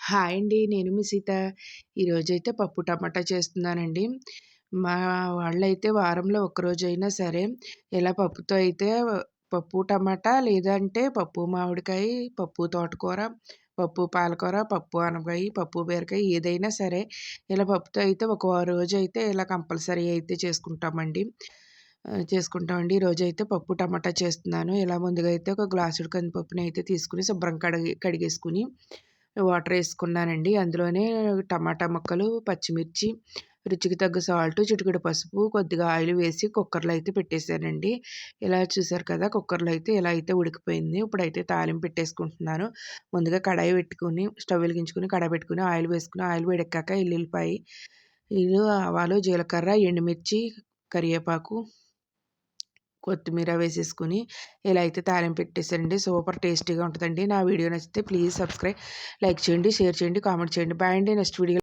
Hi అండి. నేను మీ సీత. ఈరోజైతే పప్పు టమాటా చేస్తున్నానండి. మా వాళ్ళైతే వారంలో ఒక్కరోజైనా సరే ఇలా పప్పుతో అయితే పప్పు టమాటా లేదంటే పప్పు మామిడికాయ, పప్పు తోటకూర, పప్పు పాలకూర, పప్పు ఆనపకాయ, పప్పు బీరకాయ ఏదైనా సరే ఇలా పప్పుతో అయితే ఒక రోజైతే ఇలా కంపల్సరీ అయితే చేసుకుంటామండి. ఈరోజైతే పప్పు టమాటా చేస్తున్నాను. ఇలా ముందుగా అయితే ఒక గ్లాసుడు కందిపప్పుని అయితే తీసుకొని శుభ్రం కడిగేసుకొని వాటరేసుకున్నానండి. అందులోనే టమాటా ముక్కలు, పచ్చిమిర్చి, రుచికి తగ్గ సాల్టు, చిటికెడు పసుపు, కొద్దిగా ఆయిల్ వేసి కుక్కర్‌లో అయితే పెట్టేసానండి. ఇలా చూసారు కదా! కుక్కర్‌లో అయితే ఇలా అయితే ఉడికిపోయింది. ఇప్పుడైతే తాలింపు పెట్టేసుకుంటున్నాను. ముందుగా కడాయి పెట్టుకొని, స్టవ్ వెలిగించుకొని, కడాయి పెట్టుకొని, ఆయిల్ వేసుకొని, ఆయిల్ వేడెక్కాక ఆవాలు, జీలకర్ర, ఎండుమిర్చి, కరివేపాకు, కొత్తిమీర వేసేసుకొని ఇలా అయితే తాలింపు పెట్టేసానండి. సూపర్ టేస్టీగా ఉంటదండి. నా వీడియో నచ్చితే ప్లీజ్ సబ్స్క్రైబ్, లైక్ చేయండి, షేర్ చేయండి, కామెంట్ చేయండి. బాయ్ అండి. Next video